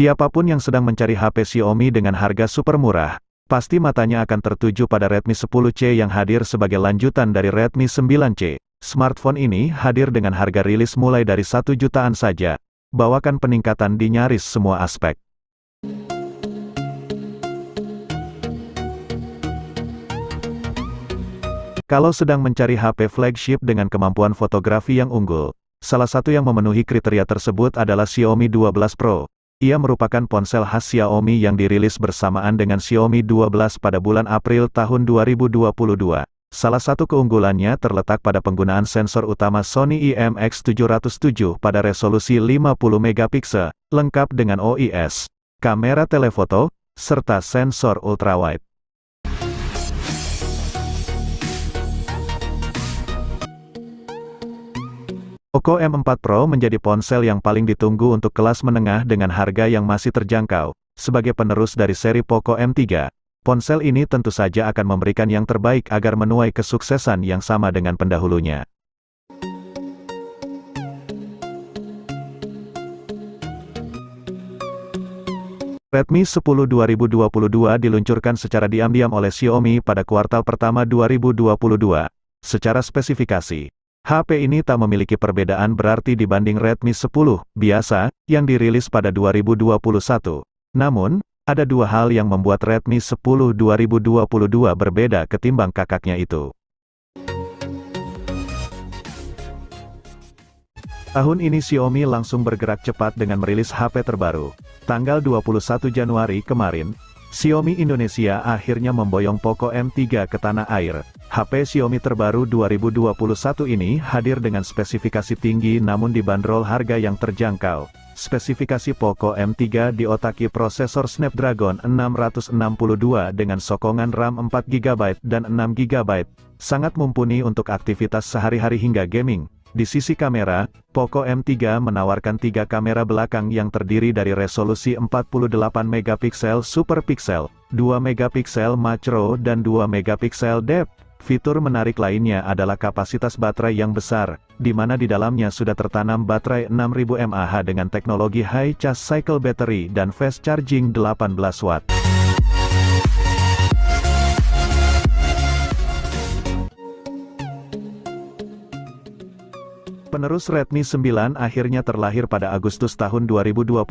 Siapapun yang sedang mencari HP Xiaomi dengan harga super murah, pasti matanya akan tertuju pada Redmi 10C yang hadir sebagai lanjutan dari Redmi 9C. Smartphone ini hadir dengan harga rilis mulai dari 1 jutaan saja, bawakan peningkatan di nyaris semua aspek. Kalau sedang mencari HP flagship dengan kemampuan fotografi yang unggul, salah satu yang memenuhi kriteria tersebut adalah Xiaomi 12 Pro. Ia merupakan ponsel khas Xiaomi yang dirilis bersamaan dengan Xiaomi 12 pada bulan April tahun 2022. Salah satu keunggulannya terletak pada penggunaan sensor utama Sony IMX707 pada resolusi 50 megapiksel, lengkap dengan OIS, kamera telefoto, serta sensor ultrawide. Poco M4 Pro menjadi ponsel yang paling ditunggu untuk kelas menengah dengan harga yang masih terjangkau. Sebagai penerus dari seri Poco M3, ponsel ini tentu saja akan memberikan yang terbaik agar menuai kesuksesan yang sama dengan pendahulunya. Redmi 10 2022 diluncurkan secara diam-diam oleh Xiaomi pada kuartal pertama 2022. Secara spesifikasi, HP ini tak memiliki perbedaan berarti dibanding Redmi 10 biasa, yang dirilis pada 2021. Namun, ada dua hal yang membuat Redmi 10 2022 berbeda ketimbang kakaknya itu. Tahun ini Xiaomi langsung bergerak cepat dengan merilis HP terbaru. Tanggal 21 Januari kemarin, Xiaomi Indonesia akhirnya memboyong Poco M3 ke tanah air. HP Xiaomi terbaru 2021 ini hadir dengan spesifikasi tinggi namun dibanderol harga yang terjangkau. Spesifikasi Poco M3 diotaki prosesor Snapdragon 662 dengan sokongan RAM 4GB dan 6GB, sangat mumpuni untuk aktivitas sehari-hari hingga gaming. Di sisi kamera, Poco M3 menawarkan 3 kamera belakang yang terdiri dari resolusi 48 megapiksel super pixel, 2 megapiksel macro dan 2 megapiksel depth. Fitur menarik lainnya adalah kapasitas baterai yang besar, di mana di dalamnya sudah tertanam baterai 6000 mAh dengan teknologi high charge cycle battery dan fast charging 18 watt. Penerus Redmi 9 akhirnya terlahir pada Agustus tahun 2021.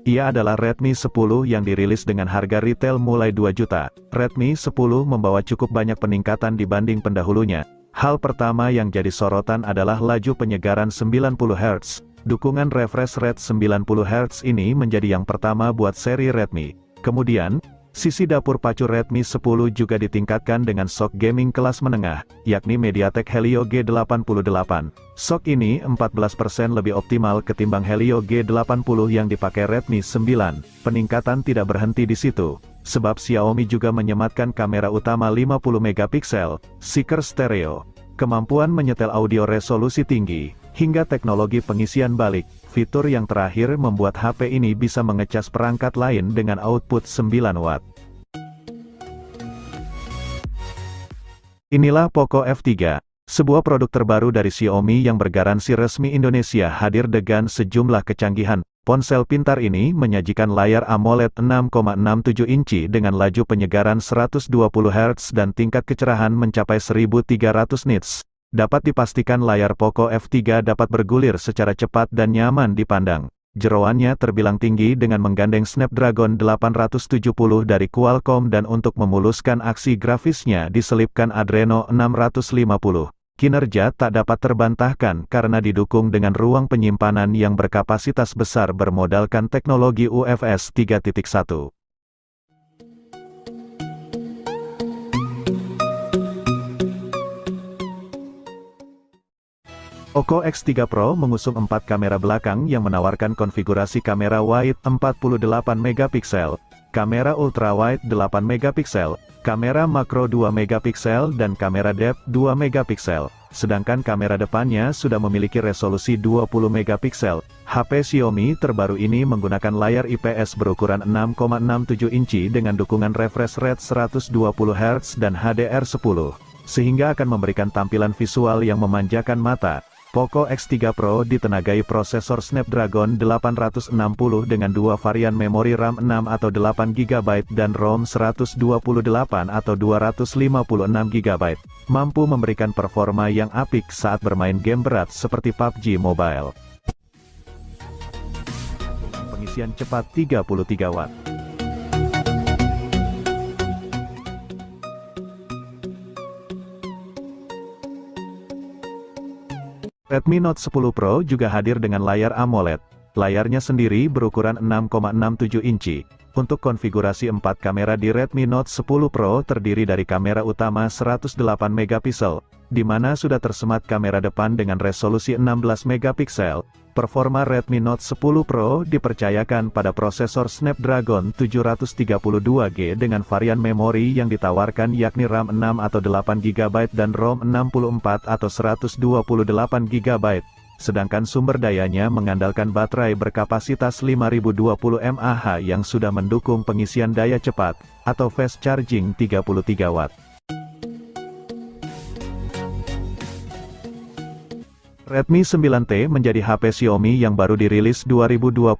Ia adalah Redmi 10 yang dirilis dengan harga retail mulai 2 juta. Redmi 10 membawa cukup banyak peningkatan dibanding pendahulunya. Hal pertama yang jadi sorotan adalah laju penyegaran 90 Hz. Dukungan refresh rate 90 Hz ini menjadi yang pertama buat seri Redmi. Kemudian, sisi dapur pacu Redmi 10 juga ditingkatkan dengan SoC gaming kelas menengah, yakni MediaTek Helio G88. SoC ini 14% lebih optimal ketimbang Helio G80 yang dipakai Redmi 9. Peningkatan tidak berhenti di situ, sebab Xiaomi juga menyematkan kamera utama 50 megapiksel, seeker stereo, kemampuan menyetel audio resolusi tinggi, hingga teknologi pengisian balik. Fitur yang terakhir membuat HP ini bisa mengecas perangkat lain dengan output 9 watt. Inilah Poco F3, sebuah produk terbaru dari Xiaomi yang bergaransi resmi Indonesia hadir dengan sejumlah kecanggihan. Ponsel pintar ini menyajikan layar AMOLED 6,67 inci dengan laju penyegaran 120 Hz dan tingkat kecerahan mencapai 1300 nits. Dapat dipastikan layar Poco F3 dapat bergulir secara cepat dan nyaman dipandang. Jeroannya terbilang tinggi dengan menggandeng Snapdragon 870 dari Qualcomm dan untuk memuluskan aksi grafisnya diselipkan Adreno 650. Kinerja tak dapat terbantahkan karena didukung dengan ruang penyimpanan yang berkapasitas besar bermodalkan teknologi UFS 3.1. Poco X3 Pro mengusung 4 kamera belakang yang menawarkan konfigurasi kamera wide 48 megapiksel, kamera ultrawide 8 megapiksel, kamera makro 2 megapiksel dan kamera depth 2 megapiksel. Sedangkan kamera depannya sudah memiliki resolusi 20 megapiksel. HP Xiaomi terbaru ini menggunakan layar IPS berukuran 6,67 inci dengan dukungan refresh rate 120 Hz dan HDR10, sehingga akan memberikan tampilan visual yang memanjakan mata. Poco X3 Pro ditenagai prosesor Snapdragon 860 dengan dua varian memori RAM 6 atau 8GB dan ROM 128 atau 256GB, mampu memberikan performa yang apik saat bermain game berat seperti PUBG Mobile. Pengisian cepat 33 Watt. Redmi Note 10 Pro juga hadir dengan layar AMOLED. Layarnya sendiri berukuran 6,67 inci. Untuk konfigurasi 4 kamera di Redmi Note 10 Pro terdiri dari kamera utama 108 megapiksel, di mana sudah tersemat kamera depan dengan resolusi 16 megapiksel. Performa Redmi Note 10 Pro dipercayakan pada prosesor Snapdragon 732G dengan varian memori yang ditawarkan yakni RAM 6 atau 8GB dan ROM 64 atau 128GB. Sedangkan sumber dayanya mengandalkan baterai berkapasitas 5020 mAh yang sudah mendukung pengisian daya cepat, atau fast charging 33 Watt. Redmi 9T menjadi HP Xiaomi yang baru dirilis 2021.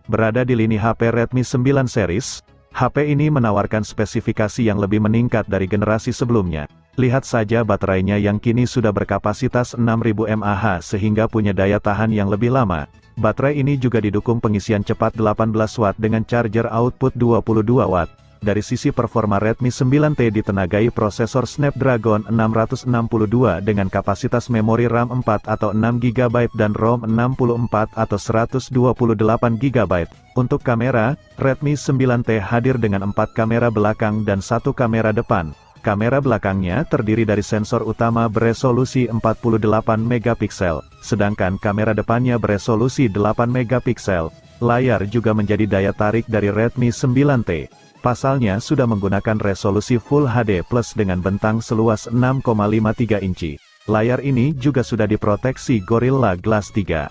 Berada di lini HP Redmi 9 series, HP ini menawarkan spesifikasi yang lebih meningkat dari generasi sebelumnya. Lihat saja baterainya yang kini sudah berkapasitas 6000 mAh sehingga punya daya tahan yang lebih lama. Baterai ini juga didukung pengisian cepat 18 Watt dengan charger output 22 Watt. Dari sisi performa Redmi 9T ditenagai prosesor Snapdragon 662 dengan kapasitas memori RAM 4 atau 6GB dan ROM 64 atau 128GB. Untuk kamera, Redmi 9T hadir dengan 4 kamera belakang dan 1 kamera depan. Kamera belakangnya terdiri dari sensor utama beresolusi 48 megapiksel, sedangkan kamera depannya beresolusi 8 megapiksel. Layar juga menjadi daya tarik dari Redmi 9T. Pasalnya sudah menggunakan resolusi Full HD Plus dengan bentang seluas 6,53 inci. Layar ini juga sudah diproteksi Gorilla Glass 3.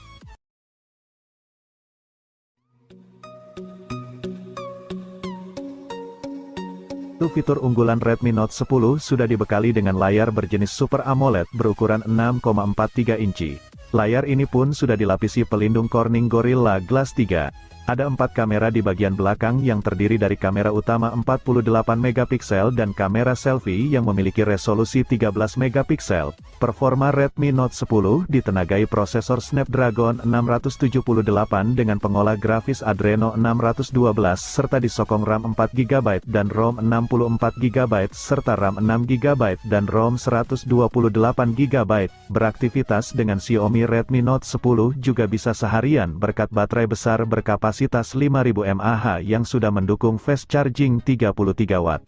Fitur unggulan Redmi Note 10 sudah dibekali dengan layar berjenis Super AMOLED berukuran 6,43 inci. Layar ini pun sudah dilapisi pelindung Corning Gorilla Glass 3. Ada 4 kamera di bagian belakang yang terdiri dari kamera utama 48 megapiksel dan kamera selfie yang memiliki resolusi 13 megapiksel. Performa Redmi Note 10 ditenagai prosesor Snapdragon 678 dengan pengolah grafis Adreno 612 serta disokong RAM 4GB dan ROM 64GB serta RAM 6GB dan ROM 128GB. Beraktivitas dengan Xiaomi Redmi Note 10 juga bisa seharian berkat baterai besar berkapasitas 5000 mAh yang sudah mendukung fast charging 33 Watt.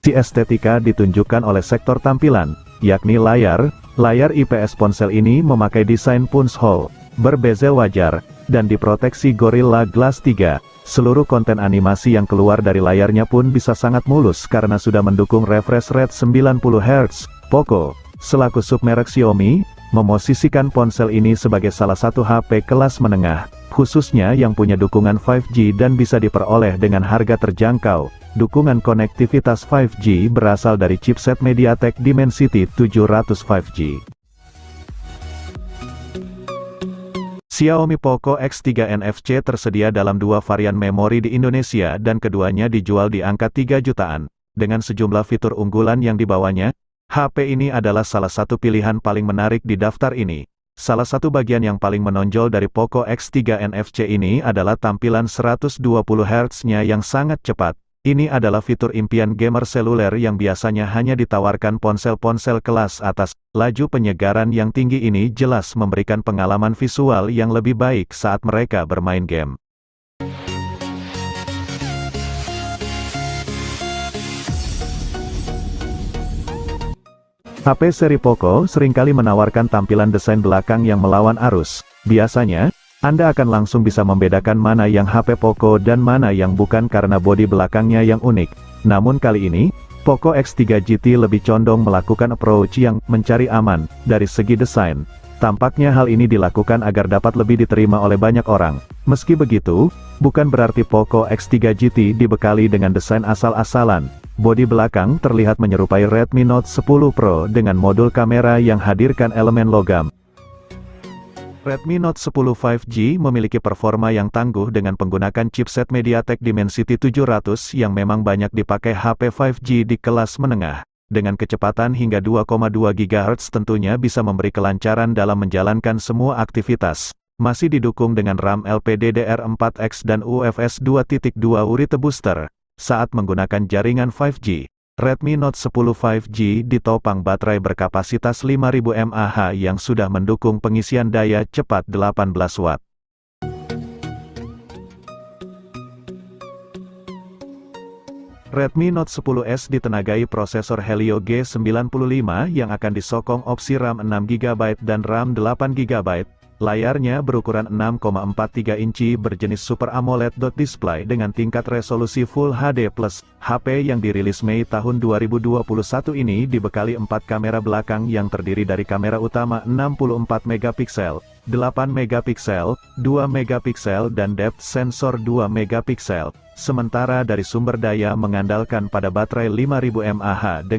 Si estetika ditunjukkan oleh sektor tampilan, yakni layar. Layar IPS ponsel ini memakai desain punch-hole, berbezel wajar, dan diproteksi Gorilla Glass 3. Seluruh konten animasi yang keluar dari layarnya pun bisa sangat mulus karena sudah mendukung refresh rate 90Hz. Poco, selaku submerek Xiaomi, memosisikan ponsel ini sebagai salah satu HP kelas menengah, khususnya yang punya dukungan 5G dan bisa diperoleh dengan harga terjangkau. Dukungan konektivitas 5G berasal dari chipset MediaTek Dimensity 700 5G. Xiaomi Poco X3 NFC tersedia dalam 2 varian memori di Indonesia dan keduanya dijual di angka 3 jutaan. Dengan sejumlah fitur unggulan yang dibawanya, HP ini adalah salah satu pilihan paling menarik di daftar ini. Salah satu bagian yang paling menonjol dari Poco X3 NFC ini adalah tampilan 120Hz-nya yang sangat cepat. Ini adalah fitur impian gamer seluler yang biasanya hanya ditawarkan ponsel-ponsel kelas atas. Laju penyegaran yang tinggi ini jelas memberikan pengalaman visual yang lebih baik saat mereka bermain game. HP seri Poco seringkali menawarkan tampilan desain belakang yang melawan arus. Biasanya, Anda akan langsung bisa membedakan mana yang HP Poco dan mana yang bukan karena bodi belakangnya yang unik. Namun kali ini, Poco X3 GT lebih condong melakukan approach yang mencari aman dari segi desain. Tampaknya hal ini dilakukan agar dapat lebih diterima oleh banyak orang. Meski begitu, bukan berarti Poco X3 GT dibekali dengan desain asal-asalan. Bodi belakang terlihat menyerupai Redmi Note 10 Pro dengan modul kamera yang hadirkan elemen logam. Redmi Note 10 5G memiliki performa yang tangguh dengan penggunakan chipset MediaTek Dimensity 700 yang memang banyak dipakai HP 5G di kelas menengah. Dengan kecepatan hingga 2,2 GHz tentunya bisa memberi kelancaran dalam menjalankan semua aktivitas. Masih didukung dengan RAM LPDDR4X dan UFS 2.2 Urite Booster. Saat menggunakan jaringan 5G, Redmi Note 10 5G ditopang baterai berkapasitas 5000 mAh yang sudah mendukung pengisian daya cepat 18 Watt. Redmi Note 10s ditenagai prosesor Helio G95 yang akan disokong opsi RAM 6GB dan RAM 8GB. Layarnya berukuran 6,43 inci berjenis Super AMOLED display dengan tingkat resolusi Full HD+. HP yang dirilis Mei tahun 2021 ini dibekali 4 kamera belakang yang terdiri dari kamera utama 64 megapiksel, 8 megapiksel, 2 megapiksel dan depth sensor 2 megapiksel. Sementara dari sumber daya mengandalkan pada baterai 5000 mAh dengan